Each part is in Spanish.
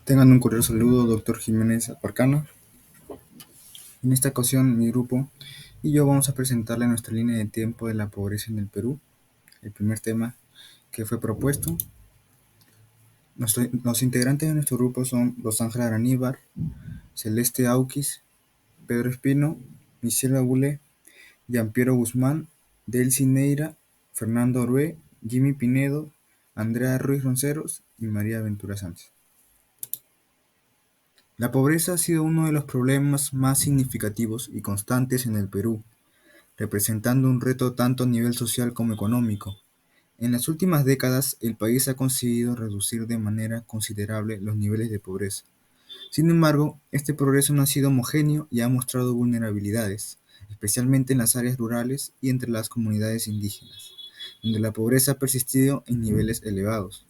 Tengan un cordial saludo, doctor Jiménez Aparcano. En esta ocasión, mi grupo y yo vamos a presentarle nuestra línea de tiempo de la pobreza en el Perú. El primer tema que fue propuesto. Los integrantes de nuestro grupo son Rosángela Araníbar, Celeste Auquis, Pedro Espino, Michelle Abule, Gianpiero Guzmán, Delcy Neira, Fernando Orue, Jimmy Pinedo, Andrea Ruiz Ronceros y María Ventura Sánchez. La pobreza ha sido uno de los problemas más significativos y constantes en el Perú, representando un reto tanto a nivel social como económico. En las últimas décadas, el país ha conseguido reducir de manera considerable los niveles de pobreza. Sin embargo, este progreso no ha sido homogéneo y ha mostrado vulnerabilidades, especialmente en las áreas rurales y entre las comunidades indígenas, donde la pobreza ha persistido en niveles elevados.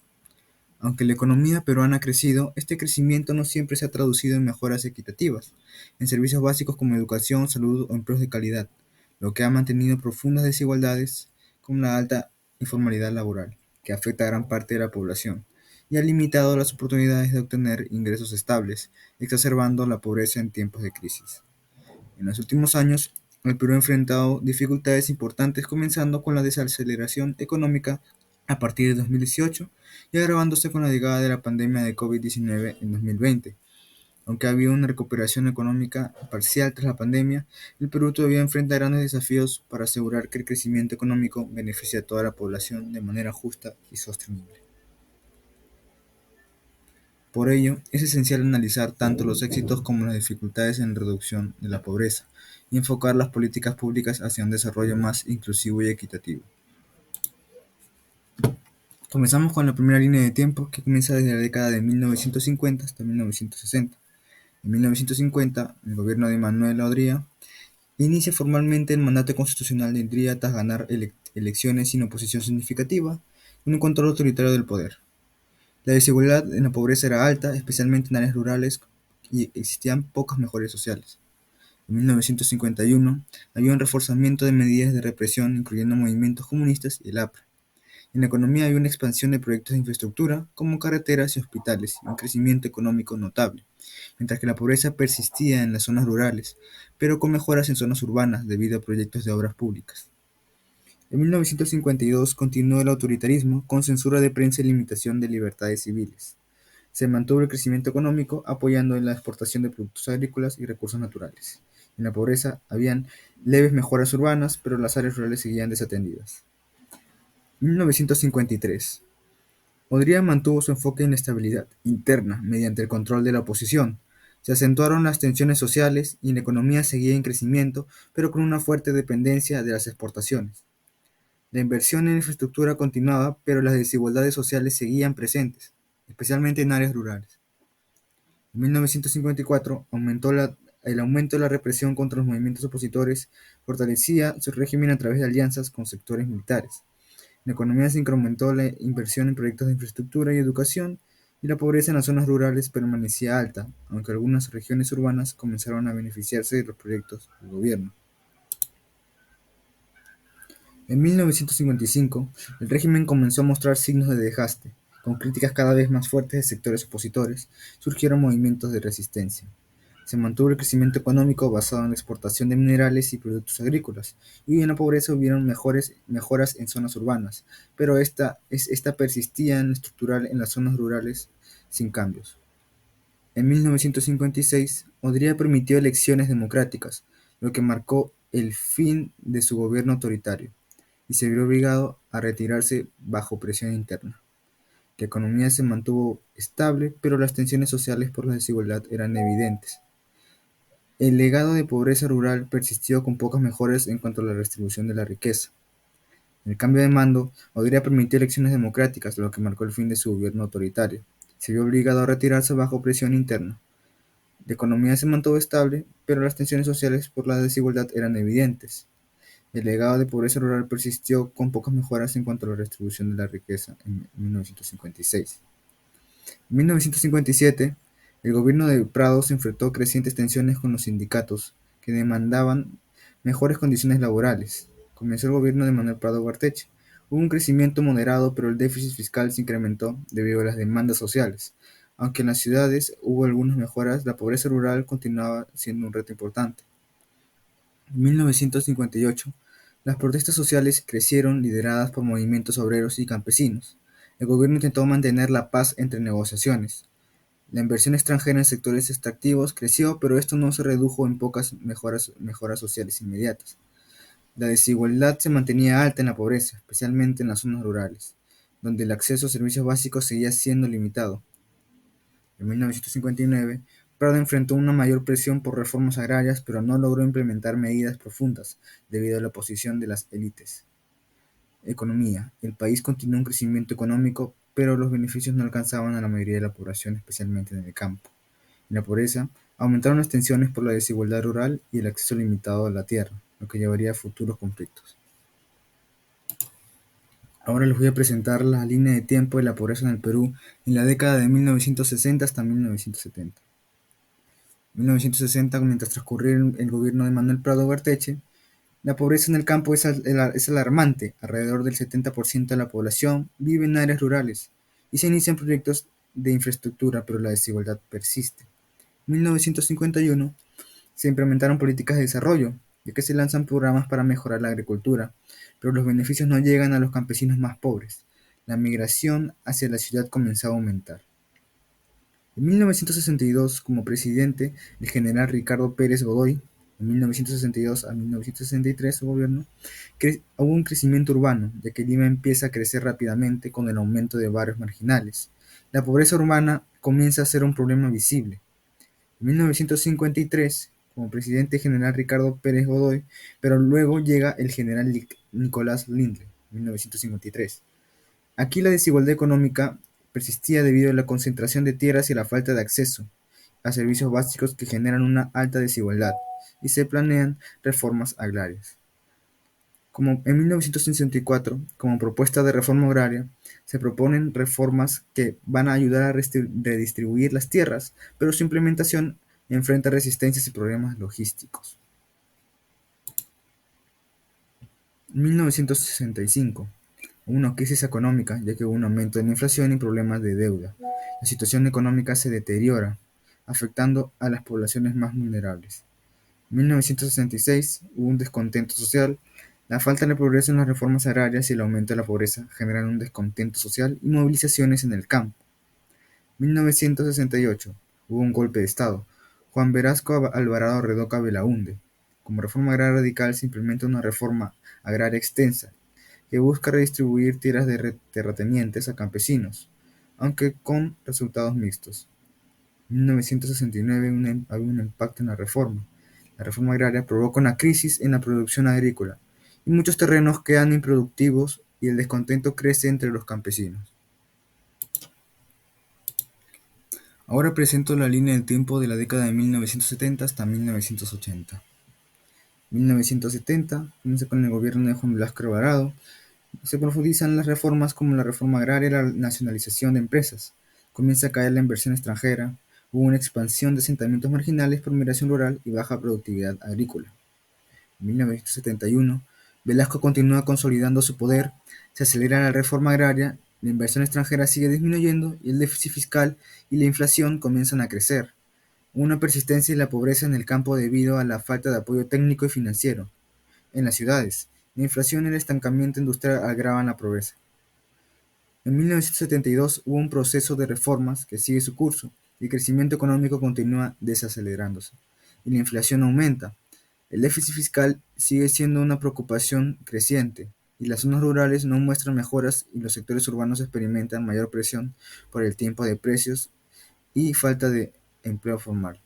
Aunque la economía peruana ha crecido, este crecimiento no siempre se ha traducido en mejoras equitativas, en servicios básicos como educación, salud o empleos de calidad, lo que ha mantenido profundas desigualdades como la alta informalidad laboral, que afecta a gran parte de la población, y ha limitado las oportunidades de obtener ingresos estables, exacerbando la pobreza en tiempos de crisis. En los últimos años, el Perú ha enfrentado dificultades importantes, comenzando con la desaceleración económica a partir de 2018 y agravándose con la llegada de la pandemia de COVID-19 en 2020. Aunque ha habido una recuperación económica parcial tras la pandemia, el Perú todavía enfrenta grandes desafíos para asegurar que el crecimiento económico beneficie a toda la población de manera justa y sostenible. Por ello, es esencial analizar tanto los éxitos como las dificultades en la reducción de la pobreza y enfocar las políticas públicas hacia un desarrollo más inclusivo y equitativo. Comenzamos con la primera línea de tiempo que comienza desde la década de 1950 hasta 1960. En 1950, el gobierno de Manuel Odría inicia formalmente el mandato constitucional de Odría tras ganar elecciones sin oposición significativa, con un control autoritario del poder. La desigualdad en la pobreza era alta, especialmente en áreas rurales, y existían pocas mejoras sociales. En 1951 había un reforzamiento de medidas de represión, incluyendo movimientos comunistas y el APRA. En la economía había una expansión de proyectos de infraestructura, como carreteras y hospitales, y un crecimiento económico notable, mientras que la pobreza persistía en las zonas rurales, pero con mejoras en zonas urbanas debido a proyectos de obras públicas. En 1952 continuó el autoritarismo con censura de prensa y limitación de libertades civiles. Se mantuvo el crecimiento económico apoyando en la exportación de productos agrícolas y recursos naturales. En la pobreza habían leves mejoras urbanas, pero las áreas rurales seguían desatendidas. 1953. Odría mantuvo su enfoque en la estabilidad interna mediante el control de la oposición. Se acentuaron las tensiones sociales y la economía seguía en crecimiento, pero con una fuerte dependencia de las exportaciones. La inversión en infraestructura continuaba, pero las desigualdades sociales seguían presentes, especialmente en áreas rurales. En 1954 el aumento de la represión contra los movimientos opositores fortalecía su régimen a través de alianzas con sectores militares. En la economía se incrementó la inversión en proyectos de infraestructura y educación, y la pobreza en las zonas rurales permanecía alta, aunque algunas regiones urbanas comenzaron a beneficiarse de los proyectos del gobierno. En 1955, el régimen comenzó a mostrar signos de desgaste. Con críticas cada vez más fuertes de sectores opositores, surgieron movimientos de resistencia. Se mantuvo el crecimiento económico basado en la exportación de minerales y productos agrícolas, y en la pobreza hubieron mejoras en zonas urbanas, pero esta persistía en estructural en las zonas rurales sin cambios. En 1956, Odría permitió elecciones democráticas, lo que marcó el fin de su gobierno autoritario, y se vio obligado a retirarse bajo presión interna. La economía se mantuvo estable, pero las tensiones sociales por la desigualdad eran evidentes. El legado de pobreza rural persistió con pocas mejoras en cuanto a la redistribución de la riqueza. El cambio de mando podría permitir elecciones democráticas, lo que marcó el fin de su gobierno autoritario. Se vio obligado a retirarse bajo presión interna. La economía se mantuvo estable, pero las tensiones sociales por la desigualdad eran evidentes. El legado de pobreza rural persistió con pocas mejoras en cuanto a la redistribución de la riqueza en 1956. En 1957, el gobierno de Prado se enfrentó a crecientes tensiones con los sindicatos, que demandaban mejores condiciones laborales. Comenzó el gobierno de Manuel Prado Garteche. Hubo un crecimiento moderado, pero el déficit fiscal se incrementó debido a las demandas sociales. Aunque en las ciudades hubo algunas mejoras, la pobreza rural continuaba siendo un reto importante. En 1958, las protestas sociales crecieron lideradas por movimientos obreros y campesinos. El gobierno intentó mantener la paz entre negociaciones. La inversión extranjera en sectores extractivos creció, pero esto no se redujo en pocas mejoras sociales inmediatas. La desigualdad se mantenía alta en la pobreza, especialmente en las zonas rurales, donde el acceso a servicios básicos seguía siendo limitado. En 1959, Prado enfrentó una mayor presión por reformas agrarias, pero no logró implementar medidas profundas debido a la oposición de las élites. Economía. El país continuó un crecimiento económico, pero los beneficios no alcanzaban a la mayoría de la población, especialmente en el campo. En la pobreza, aumentaron las tensiones por la desigualdad rural y el acceso limitado a la tierra, lo que llevaría a futuros conflictos. Ahora les voy a presentar la línea de tiempo de la pobreza en el Perú en la década de 1960 hasta 1970. En 1960, mientras transcurría el gobierno de Manuel Prado Ugarteche, la pobreza en el campo es alarmante. Alrededor del 70% de la población vive en áreas rurales y se inician proyectos de infraestructura, pero la desigualdad persiste. En 1951 se implementaron políticas de desarrollo, ya que se lanzan programas para mejorar la agricultura, pero los beneficios no llegan a los campesinos más pobres. La migración hacia la ciudad comenzó a aumentar. En 1962, como presidente, el general Ricardo Pérez Godoy, en 1962 a 1963 su gobierno, hubo un crecimiento urbano, ya que Lima empieza a crecer rápidamente con el aumento de barrios marginales. La pobreza urbana comienza a ser un problema visible. En 1953, como presidente general Ricardo Pérez Godoy, pero luego llega el general Nicolás Lindle, en 1953. Aquí la desigualdad económica persistía debido a la concentración de tierras y la falta de acceso a servicios básicos que generan una alta desigualdad, y se planean reformas agrarias. Como en 1964, como propuesta de reforma agraria, se proponen reformas que van a ayudar a redistribuir las tierras, pero su implementación enfrenta resistencias y problemas logísticos. En 1965, hubo una crisis económica, ya que hubo un aumento de la inflación y problemas de deuda. La situación económica se deteriora, afectando a las poblaciones más vulnerables. En 1966 hubo un descontento social. La falta de progreso en las reformas agrarias y el aumento de la pobreza generan un descontento social y movilizaciones en el campo. En 1968 hubo un golpe de Estado. Juan Velasco Alvarado Redoca Belaúnde. Como reforma agraria radical se implementa una reforma agraria extensa que busca redistribuir tierras de terratenientes a campesinos, aunque con resultados mixtos. En 1969 había un impacto en la reforma. La reforma agraria provoca una crisis en la producción agrícola, y muchos terrenos quedan improductivos y el descontento crece entre los campesinos. Ahora presento la línea del tiempo de la década de 1970 hasta 1980. 1970 comienza con el gobierno de Juan Velasco Alvarado. Se profundizan las reformas como la reforma agraria y la nacionalización de empresas. Comienza a caer la inversión extranjera. Hubo una expansión de asentamientos marginales por migración rural y baja productividad agrícola. En 1971, Velasco continúa consolidando su poder, se acelera la reforma agraria, la inversión extranjera sigue disminuyendo y el déficit fiscal y la inflación comienzan a crecer. Una persistencia de la pobreza en el campo debido a la falta de apoyo técnico y financiero. En las ciudades, la inflación y el estancamiento industrial agravan la pobreza. En 1972 hubo un proceso de reformas que sigue su curso y el crecimiento económico continúa desacelerándose, y la inflación aumenta. El déficit fiscal sigue siendo una preocupación creciente, y las zonas rurales no muestran mejoras y los sectores urbanos experimentan mayor presión por el tiempo de precios y falta de empleo formal.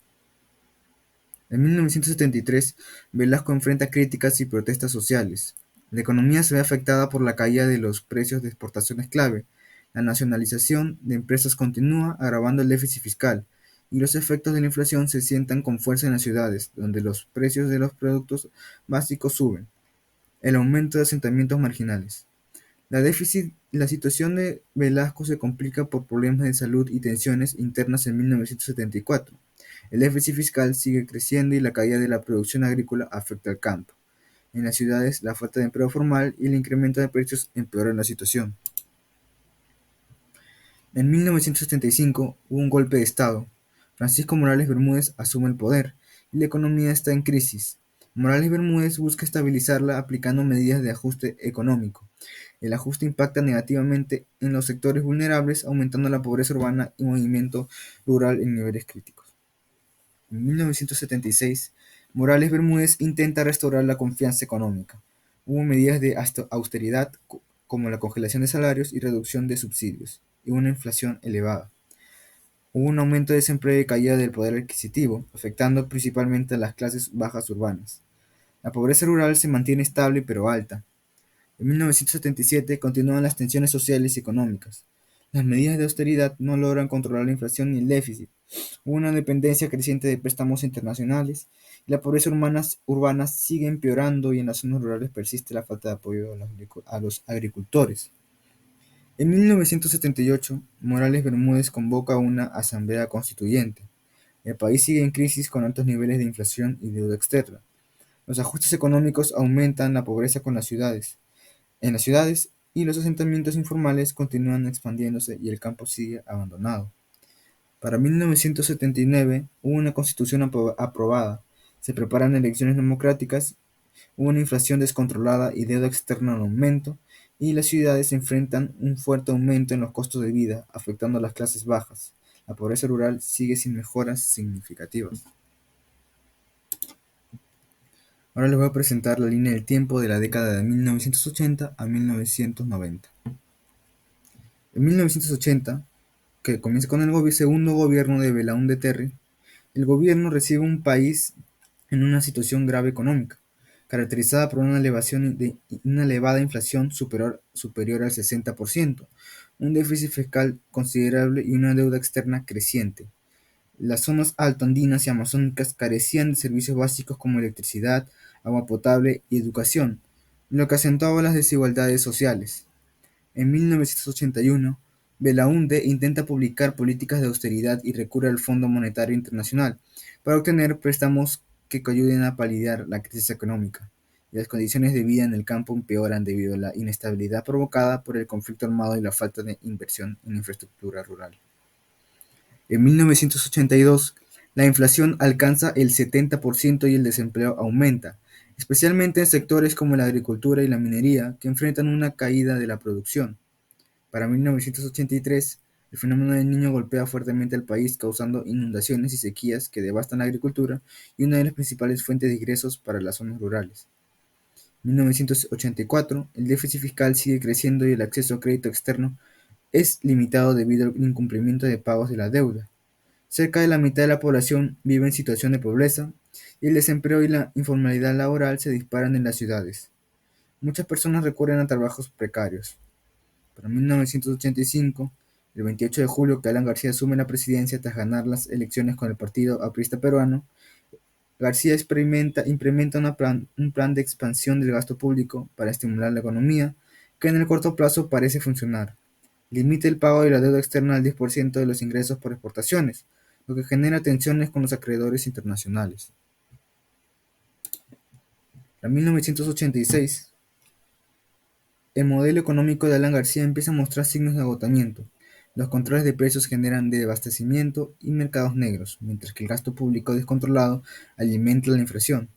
En 1973, Velasco enfrenta críticas y protestas sociales. La economía se ve afectada por la caída de los precios de exportaciones clave. La nacionalización de empresas continúa agravando el déficit fiscal, y los efectos de la inflación se sientan con fuerza en las ciudades, donde los precios de los productos básicos suben. El aumento de asentamientos marginales. La situación de Velasco se complica por problemas de salud y tensiones internas en 1974. El déficit fiscal sigue creciendo y la caída de la producción agrícola afecta al campo. En las ciudades, la falta de empleo formal y el incremento de precios empeoran la situación. En 1975 hubo un golpe de Estado. Francisco Morales Bermúdez asume el poder y la economía está en crisis. Morales Bermúdez busca estabilizarla aplicando medidas de ajuste económico. El ajuste impacta negativamente en los sectores vulnerables, aumentando la pobreza urbana y movimiento rural en niveles críticos. En 1976, Morales Bermúdez intenta restaurar la confianza económica. Hubo medidas de austeridad como la congelación de salarios y reducción de subsidios, y una inflación elevada. Hubo un aumento de desempleo y caída del poder adquisitivo, afectando principalmente a las clases bajas urbanas. La pobreza rural se mantiene estable pero alta. En 1977 continúan las tensiones sociales y económicas. Las medidas de austeridad no logran controlar la inflación ni el déficit. Hubo una dependencia creciente de préstamos internacionales y la pobreza urbana sigue empeorando y en las zonas rurales persiste la falta de apoyo a los agricultores. En 1978, Morales Bermúdez convoca una asamblea constituyente. El país sigue en crisis con altos niveles de inflación y deuda externa. Los ajustes económicos aumentan la pobreza en las ciudades y los asentamientos informales continúan expandiéndose y el campo sigue abandonado. Para 1979 hubo una constitución aprobada, se preparan elecciones democráticas, hubo una inflación descontrolada y deuda externa en aumento, y las ciudades enfrentan un fuerte aumento en los costos de vida, afectando a las clases bajas. La pobreza rural sigue sin mejoras significativas. Ahora les voy a presentar la línea del tiempo de la década de 1980 a 1990. En 1980, que comienza con el segundo gobierno de Belaúnde Terry, el gobierno recibe un país en una situación grave económica, caracterizada por una elevada inflación superior al 60%, un déficit fiscal considerable y una deuda externa creciente. Las zonas altoandinas y amazónicas carecían de servicios básicos como electricidad, agua potable y educación, lo que acentuaba las desigualdades sociales. En 1981, Belaúnde intenta publicar políticas de austeridad y recurre al Fondo Monetario Internacional para obtener préstamos que ayuden a paliar la crisis económica, y las condiciones de vida en el campo empeoran debido a la inestabilidad provocada por el conflicto armado y la falta de inversión en infraestructura rural. En 1982, la inflación alcanza el 70% y el desempleo aumenta, especialmente en sectores como la agricultura y la minería, que enfrentan una caída de la producción. Para 1983, el fenómeno del Niño golpea fuertemente al país, causando inundaciones y sequías que devastan la agricultura y una de las principales fuentes de ingresos para las zonas rurales. En 1984, el déficit fiscal sigue creciendo y el acceso a crédito externo es limitado debido al incumplimiento de pagos de la deuda. Cerca de la mitad de la población vive en situación de pobreza y el desempleo y la informalidad laboral se disparan en las ciudades. Muchas personas recurren a trabajos precarios. Para 1985, el 28 de julio que Alan García asume la presidencia tras ganar las elecciones con el Partido Aprista Peruano, García implementa un plan de expansión del gasto público para estimular la economía, que en el corto plazo parece funcionar. Limita el pago de la deuda externa al 10% de los ingresos por exportaciones, lo que genera tensiones con los acreedores internacionales. En 1986, el modelo económico de Alan García empieza a mostrar signos de agotamiento. Los controles de precios generan desabastecimiento y mercados negros, mientras que el gasto público descontrolado alimenta la inflación.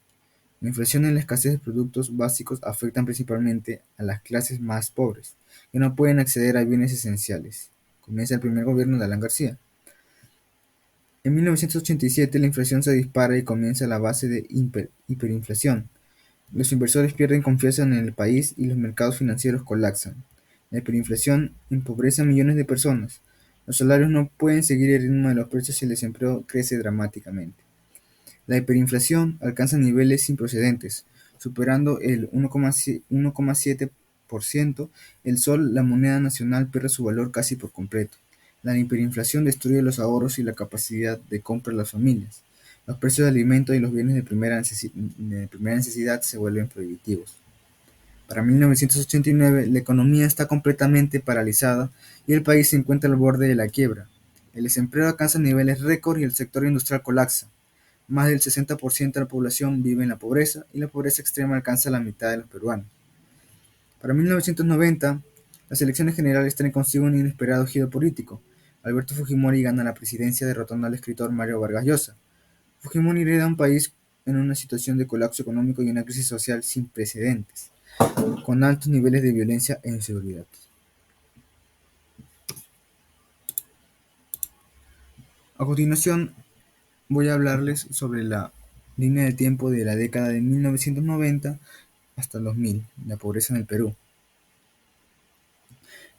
La inflación y la escasez de productos básicos afectan principalmente a las clases más pobres, que no pueden acceder a bienes esenciales. Comienza el primer gobierno de Alan García. En 1987 la inflación se dispara y comienza la base de hiperinflación. Los inversores pierden confianza en el país y los mercados financieros colapsan. La hiperinflación empobrece a millones de personas. Los salarios no pueden seguir el ritmo de los precios y el desempleo crece dramáticamente. La hiperinflación alcanza niveles sin precedentes, superando el 1,7%. El sol, la moneda nacional, pierde su valor casi por completo. La hiperinflación destruye los ahorros y la capacidad de compra de las familias. Los precios de alimentos y los bienes de primera necesidad se vuelven prohibitivos. Para 1989, la economía está completamente paralizada y el país se encuentra al borde de la quiebra. El desempleo alcanza niveles récord y el sector industrial colapsa. Más del 60% de la población vive en la pobreza y la pobreza extrema alcanza la mitad de los peruanos. Para 1990, Las elecciones generales traen consigo un inesperado giro político. Alberto Fujimori gana la presidencia derrotando al escritor Mario Vargas Llosa. Fujimori hereda un país en una situación de colapso económico y una crisis social sin precedentes, con altos niveles de violencia e inseguridad. A continuación, voy a hablarles sobre la línea del tiempo de la década de 1990 hasta el 2000, la pobreza en el Perú.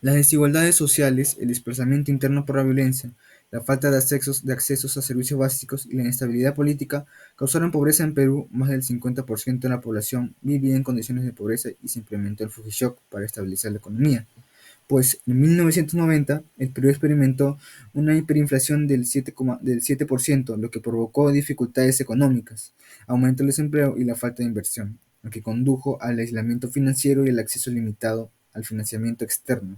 Las desigualdades sociales, el desplazamiento interno por la violencia, la falta de accesos a servicios básicos y la inestabilidad política causaron pobreza en Perú. Más del 50% de la población vivía en condiciones de pobreza y se implementó el Fujishock para estabilizar la economía. Pues en 1990 el Perú experimentó una hiperinflación del 7%, lo que provocó dificultades económicas, aumento del desempleo y la falta de inversión, lo que condujo al aislamiento financiero y el acceso limitado al financiamiento externo.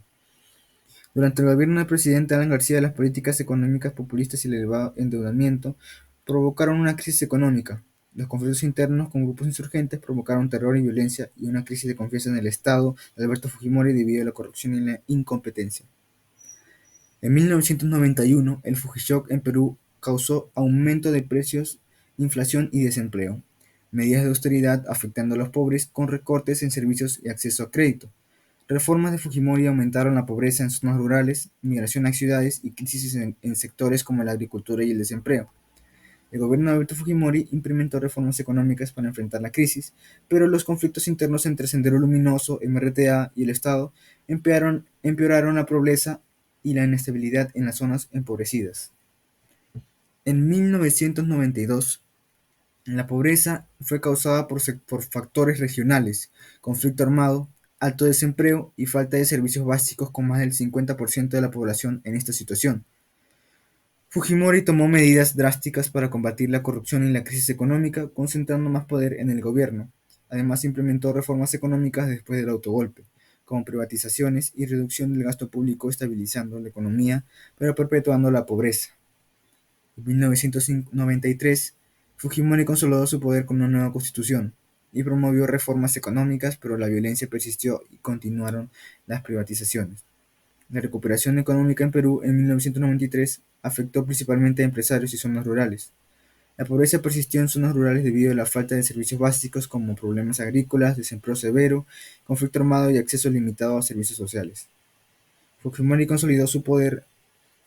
Durante el gobierno del presidente Alan García, las políticas económicas populistas y el elevado endeudamiento provocaron una crisis económica. Los conflictos internos con grupos insurgentes provocaron terror y violencia y una crisis de confianza en el Estado de Alberto Fujimori debido a la corrupción y la incompetencia. En 1991, el Fujishock en Perú causó aumento de precios, inflación y desempleo, medidas de austeridad afectando a los pobres con recortes en servicios y acceso a crédito. Reformas de Fujimori aumentaron la pobreza en zonas rurales, migración a ciudades y crisis en sectores como la agricultura y el desempleo. El gobierno de Alberto Fujimori implementó reformas económicas para enfrentar la crisis, pero los conflictos internos entre Sendero Luminoso, MRTA y el Estado empeoraron la pobreza y la inestabilidad en las zonas empobrecidas. En 1992, la pobreza fue causada por factores regionales, conflicto armado, alto desempleo y falta de servicios básicos, con más del 50% de la población en esta situación. Fujimori tomó medidas drásticas para combatir la corrupción y la crisis económica, concentrando más poder en el gobierno. Además, implementó reformas económicas después del autogolpe, como privatizaciones y reducción del gasto público, estabilizando la economía, pero perpetuando la pobreza. En 1993, Fujimori consolidó su poder con una nueva constitución y promovió reformas económicas, pero la violencia persistió y continuaron las privatizaciones. La recuperación económica en Perú en 1993 afectó principalmente a empresarios y zonas rurales. La pobreza persistió en zonas rurales debido a la falta de servicios básicos como problemas agrícolas, desempleo severo, conflicto armado y acceso limitado a servicios sociales. Fujimori consolidó su poder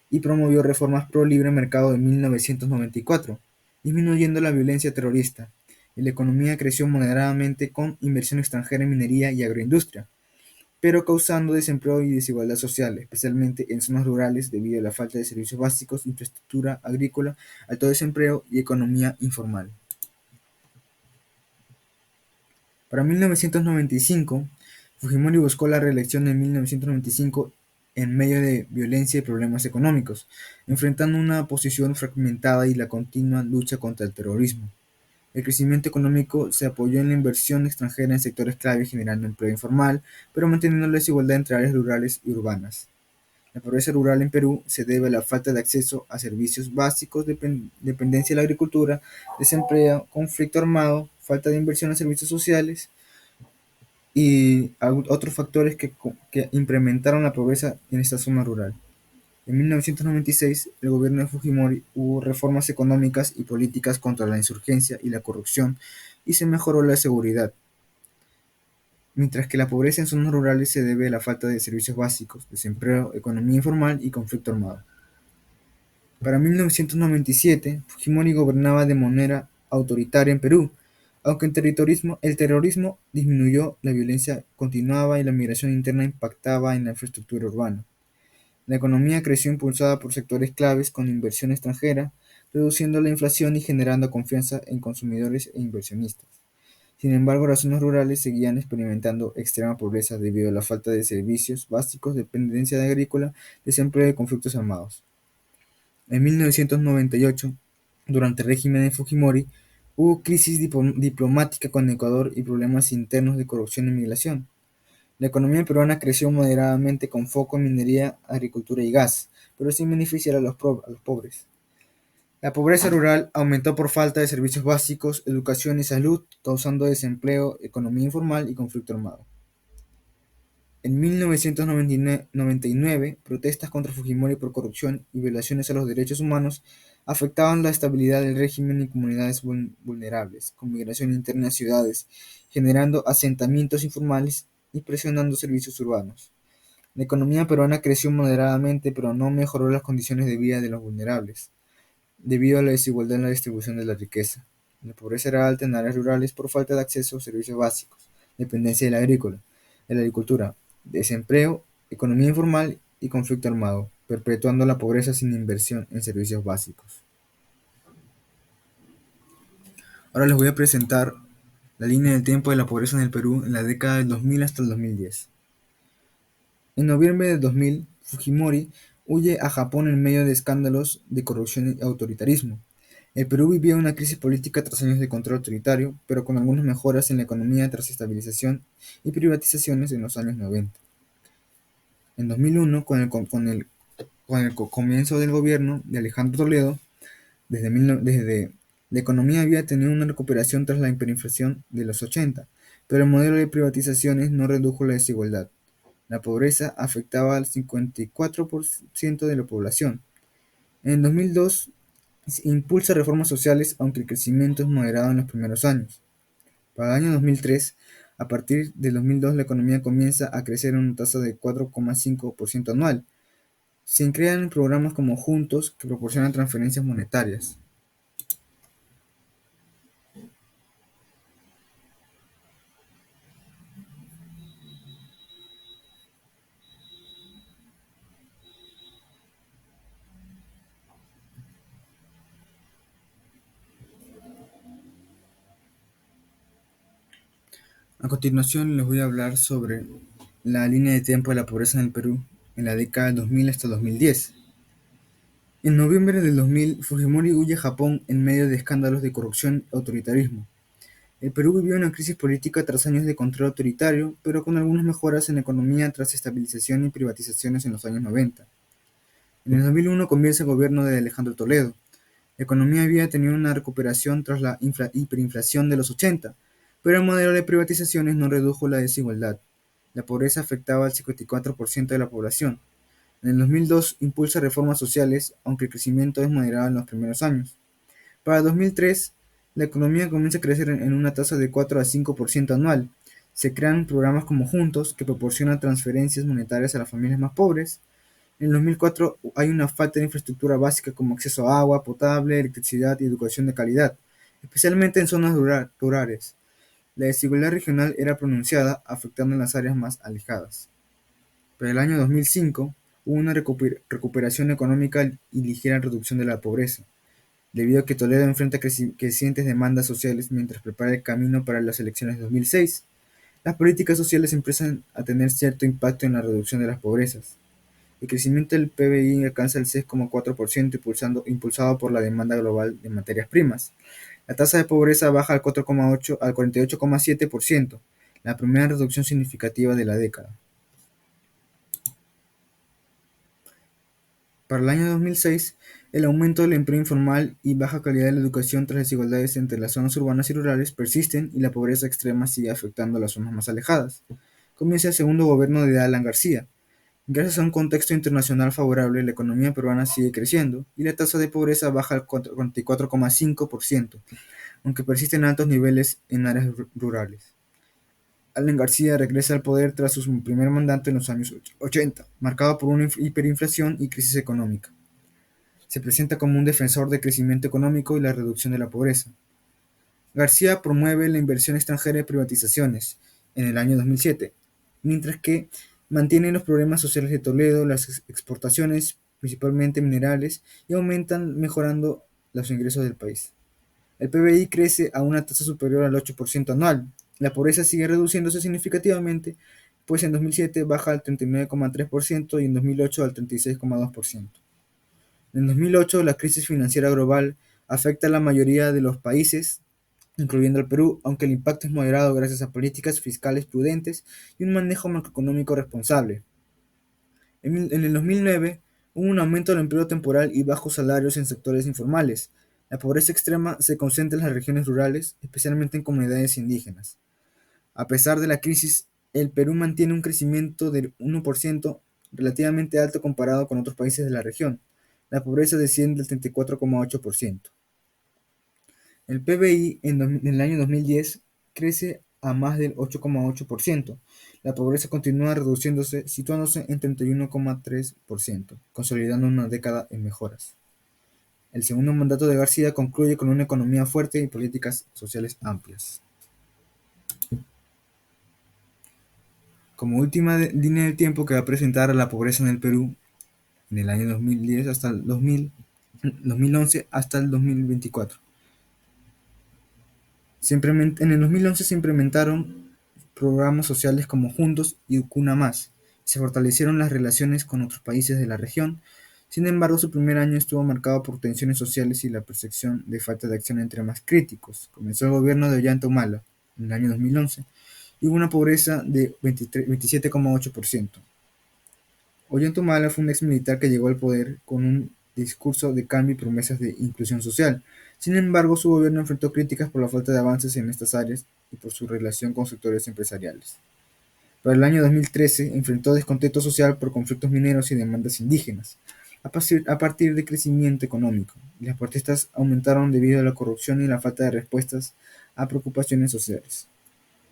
y promovió reformas pro libre mercado en 1994, disminuyendo la violencia terrorista, y la economía creció moderadamente con inversión extranjera en minería y agroindustria, pero causando desempleo y desigualdad social, especialmente en zonas rurales debido a la falta de servicios básicos, infraestructura agrícola, alto desempleo y economía informal. Para 1995, Fujimori buscó la reelección en 1995 en medio de violencia y problemas económicos, enfrentando una oposición fragmentada y la continua lucha contra el terrorismo. El crecimiento económico se apoyó en la inversión extranjera en sectores clave, generando empleo informal, pero manteniendo la desigualdad entre áreas rurales y urbanas. La pobreza rural en Perú se debe a la falta de acceso a servicios básicos, dependencia de la agricultura, desempleo, conflicto armado, falta de inversión en servicios sociales y otros factores que incrementaron la pobreza en esta zona rural. En 1996, el gobierno de Fujimori hubo reformas económicas y políticas contra la insurgencia y la corrupción y se mejoró la seguridad, mientras que la pobreza en zonas rurales se debe a la falta de servicios básicos, desempleo, economía informal y conflicto armado. Para 1997, Fujimori gobernaba de manera autoritaria en Perú, aunque el terrorismo disminuyó, la violencia continuaba y la migración interna impactaba en la infraestructura urbana. La economía creció impulsada por sectores claves con inversión extranjera, reduciendo la inflación y generando confianza en consumidores e inversionistas. Sin embargo, las zonas rurales seguían experimentando extrema pobreza debido a la falta de servicios básicos, dependencia de agrícola, desempleo y conflictos armados. En 1998, durante el régimen de Fujimori, hubo crisis diplomática con Ecuador y problemas internos de corrupción y migración. La economía peruana creció moderadamente con foco en minería, agricultura y gas, pero sin beneficiar a los pobres. La pobreza rural aumentó por falta de servicios básicos, educación y salud, causando desempleo, economía informal y conflicto armado. En 1999, protestas contra Fujimori por corrupción y violaciones a los derechos humanos afectaban la estabilidad del régimen en comunidades vulnerables, con migración interna a ciudades, generando asentamientos informales y presionando servicios urbanos. La economía peruana creció moderadamente, pero no mejoró las condiciones de vida de los vulnerables, debido a la desigualdad en la distribución de la riqueza. La pobreza era alta en áreas rurales por falta de acceso a servicios básicos, dependencia de la agricultura, desempleo, economía informal y conflicto armado, perpetuando la pobreza sin inversión en servicios básicos. Ahora les voy a presentar la línea del tiempo de la pobreza en el Perú en la década del 2000 hasta el 2010. En noviembre de 2000, Fujimori huye a Japón en medio de escándalos de corrupción y autoritarismo. El Perú vivía una crisis política tras años de control autoritario, pero con algunas mejoras en la economía tras estabilización y privatizaciones en los años 90. En 2001, con el comienzo del gobierno de Alejandro Toledo, desde la economía había tenido una recuperación tras la hiperinflación de los 80, pero el modelo de privatizaciones no redujo la desigualdad. La pobreza afectaba al 54% de la población. En 2002 se impulsa reformas sociales, aunque el crecimiento es moderado en los primeros años. Para el año 2003, a partir del 2002 la economía comienza a crecer en una tasa de 4,5% anual. Se crean programas como Juntos que proporcionan transferencias monetarias. A continuación les voy a hablar sobre la línea de tiempo de la pobreza en el Perú en la década del 2000 hasta 2010. En noviembre del 2000, Fujimori huye a Japón en medio de escándalos de corrupción y autoritarismo. El Perú vivió una crisis política tras años de control autoritario, pero con algunas mejoras en la economía tras estabilización y privatizaciones en los años 90. En el 2001 comienza el gobierno de Alejandro Toledo. La economía había tenido una recuperación tras la hiperinflación de los 80, pero el modelo de privatizaciones no redujo la desigualdad. La pobreza afectaba al 54% de la población. En el 2002 impulsa reformas sociales, aunque el crecimiento es moderado en los primeros años. Para 2003, la economía comienza a crecer en una tasa de 4 a 5% anual. Se crean programas como Juntos, que proporcionan transferencias monetarias a las familias más pobres. En 2004 hay una falta de infraestructura básica como acceso a agua potable, electricidad y educación de calidad, especialmente en zonas rurales. La desigualdad regional era pronunciada, afectando en las áreas más alejadas. Para el año 2005 hubo una recuperación económica y ligera reducción de la pobreza, debido a que Toledo enfrenta crecientes demandas sociales mientras prepara el camino para las elecciones de 2006. Las políticas sociales empiezan a tener cierto impacto en la reducción de las pobrezas. El crecimiento del PBI alcanza el 6,4% impulsado por la demanda global de materias primas. La tasa de pobreza baja al 4,8 al 48,7%, la primera reducción significativa de la década. Para el año 2006, el aumento del empleo informal y baja calidad de la educación tras desigualdades entre las zonas urbanas y rurales persisten y la pobreza extrema sigue afectando a las zonas más alejadas. Comienza el segundo gobierno de Alan García. Gracias a un contexto internacional favorable, la economía peruana sigue creciendo y la tasa de pobreza baja al 44,5%, aunque persisten altos niveles en áreas rurales. Alan García regresa al poder tras su primer mandato en los años 80, marcado por una hiperinflación y crisis económica. Se presenta como un defensor del crecimiento económico y la reducción de la pobreza. García promueve la inversión extranjera y privatizaciones en el año 2007, mientras que mantiene los problemas sociales de Toledo, las exportaciones, principalmente minerales, y aumentan mejorando los ingresos del país. El PBI crece a una tasa superior al 8% anual. La pobreza sigue reduciéndose significativamente, pues en 2007 baja al 39,3% y en 2008 al 36,2%. En 2008, la crisis financiera global afecta a la mayoría de los países, incluyendo al Perú, aunque el impacto es moderado gracias a políticas fiscales prudentes y un manejo macroeconómico responsable. En el 2009 hubo un aumento del empleo temporal y bajos salarios en sectores informales. La pobreza extrema se concentra en las regiones rurales, especialmente en comunidades indígenas. A pesar de la crisis el Perú mantiene un crecimiento del 1%, relativamente alto comparado con otros países de la región. La pobreza desciende al 34,8%. El PBI en el año 2010 crece a más del 8,8%. La pobreza continúa reduciéndose, situándose en 31,3%, consolidando una década en mejoras. El segundo mandato de García concluye con una economía fuerte y políticas sociales amplias. Como última línea del tiempo que va a presentar a la pobreza en el Perú en el año 2010 hasta el 2011 hasta el 2024. En el 2011 se implementaron programas sociales como Juntos y Cuna Más. Se fortalecieron las relaciones con otros países de la región. Sin embargo, su primer año estuvo marcado por tensiones sociales y la percepción de falta de acción entre más críticos. Comenzó el gobierno de Ollanta Humala en el año 2011 y hubo una pobreza de 27,8%. Ollanta Humala fue un ex militar que llegó al poder con un discurso de cambio y promesas de inclusión social. Sin embargo, su gobierno enfrentó críticas por la falta de avances en estas áreas y por su relación con sectores empresariales. Para el año 2013 enfrentó descontento social por conflictos mineros y demandas indígenas, a partir de crecimiento económico, y las protestas aumentaron debido a la corrupción y la falta de respuestas a preocupaciones sociales.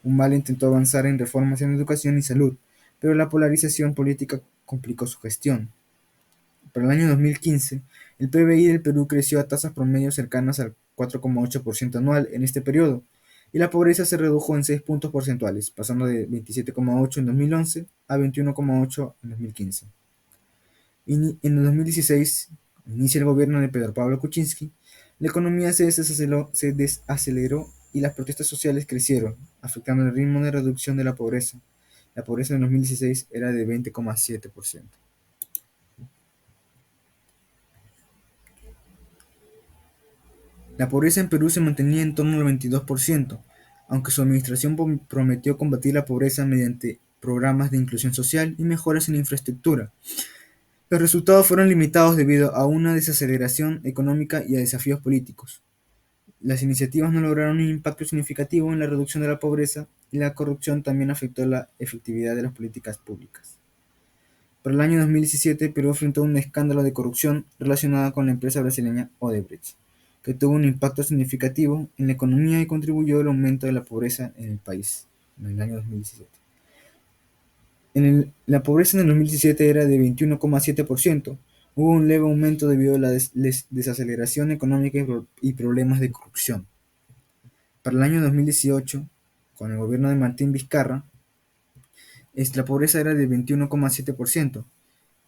Humala intentó avanzar en reformas en educación y salud, pero la polarización política complicó su gestión. Para el año 2015, el PBI del Perú creció a tasas promedio cercanas al 4,8% anual en este periodo, y la pobreza se redujo en 6 puntos porcentuales, pasando de 27,8 en 2011 a 21,8 en 2015. En el 2016, inicia el gobierno de Pedro Pablo Kuczynski, la economía se desaceleró y las protestas sociales crecieron, afectando el ritmo de reducción de la pobreza. La pobreza en 2016 era de 20,7%. La pobreza en Perú se mantenía en torno al 22%, aunque su administración prometió combatir la pobreza mediante programas de inclusión social y mejoras en la infraestructura. Los resultados fueron limitados debido a una desaceleración económica y a desafíos políticos. Las iniciativas no lograron un impacto significativo en la reducción de la pobreza y la corrupción también afectó la efectividad de las políticas públicas. Para el año 2017, Perú enfrentó un escándalo de corrupción relacionado con la empresa brasileña Odebrecht, que tuvo un impacto significativo en la economía y contribuyó al aumento de la pobreza en el país en el año 2017. La pobreza en el 2017 era de 21,7%. Hubo un leve aumento debido a la desaceleración económica y problemas de corrupción. Para el año 2018, con el gobierno de Martín Vizcarra, la pobreza era de 21,7%.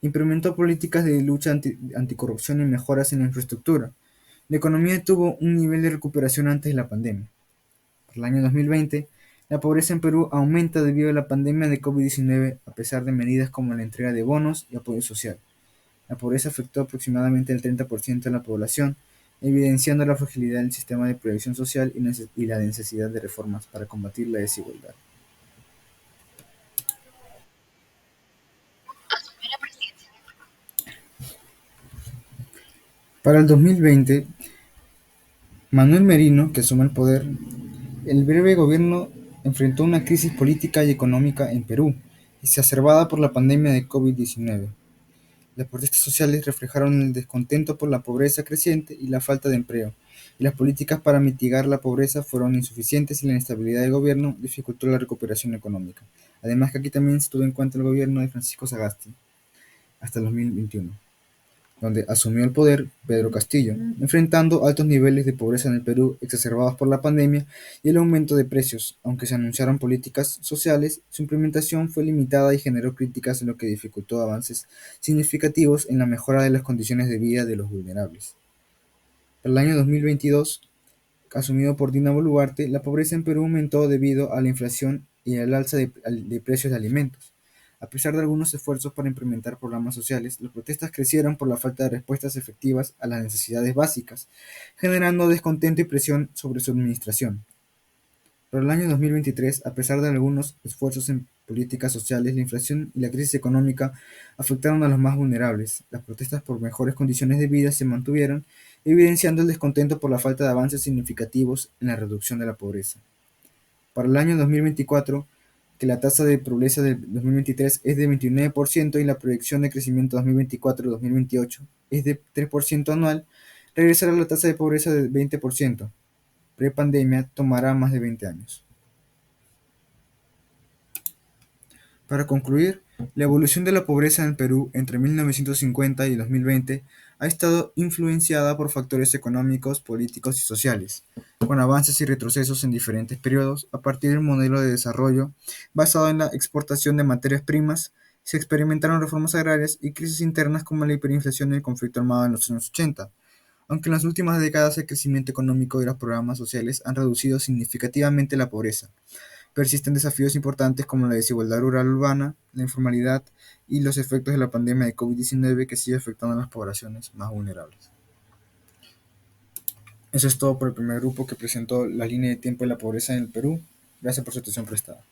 Implementó políticas de lucha anticorrupción y mejoras en la infraestructura. La economía tuvo un nivel de recuperación antes de la pandemia. Para el año 2020, la pobreza en Perú aumenta debido a la pandemia de COVID-19 a pesar de medidas como la entrega de bonos y apoyo social. La pobreza afectó aproximadamente el 30% de la población, evidenciando la fragilidad del sistema de protección social y la necesidad de reformas para combatir la desigualdad. Para el 2020, Manuel Merino, que asume el poder, el breve gobierno enfrentó una crisis política y económica en Perú, exacerbada por la pandemia de COVID-19. Las protestas sociales reflejaron el descontento por la pobreza creciente y la falta de empleo, y las políticas para mitigar la pobreza fueron insuficientes y la inestabilidad del gobierno dificultó la recuperación económica. Además que aquí también se tuvo en cuenta el gobierno de Francisco Sagasti hasta el 2021, donde asumió el poder Pedro Castillo, enfrentando altos niveles de pobreza en el Perú exacerbados por la pandemia y el aumento de precios. Aunque se anunciaron políticas sociales, su implementación fue limitada y generó críticas, lo que dificultó avances significativos en la mejora de las condiciones de vida de los vulnerables. Para el año 2022, asumido por Dina Boluarte, la pobreza en Perú aumentó debido a la inflación y al alza de precios de alimentos. A pesar de algunos esfuerzos para implementar programas sociales, las protestas crecieron por la falta de respuestas efectivas a las necesidades básicas, generando descontento y presión sobre su administración. Para el año 2023, a pesar de algunos esfuerzos en políticas sociales, la inflación y la crisis económica afectaron a los más vulnerables. Las protestas por mejores condiciones de vida se mantuvieron, evidenciando el descontento por la falta de avances significativos en la reducción de la pobreza. Para el año 2024, que la tasa de pobreza del 2023 es de 29% y la proyección de crecimiento 2024-2028 es de 3% anual, regresar a la tasa de pobreza del 20% pre-pandemia tomará más de 20 años. Para concluir, la evolución de la pobreza en el Perú entre 1950 y 2020 ha estado influenciada por factores económicos, políticos y sociales, con avances y retrocesos en diferentes periodos. A partir del modelo de desarrollo basado en la exportación de materias primas, se experimentaron reformas agrarias y crisis internas como la hiperinflación y el conflicto armado en los años 80. Aunque en las últimas décadas el crecimiento económico y los programas sociales han reducido significativamente la pobreza, persisten desafíos importantes como la desigualdad rural-urbana, la informalidad y los efectos de la pandemia de COVID-19 que sigue afectando a las poblaciones más vulnerables. Eso es todo por el primer grupo que presentó la línea de tiempo de la pobreza en el Perú. Gracias por su atención prestada.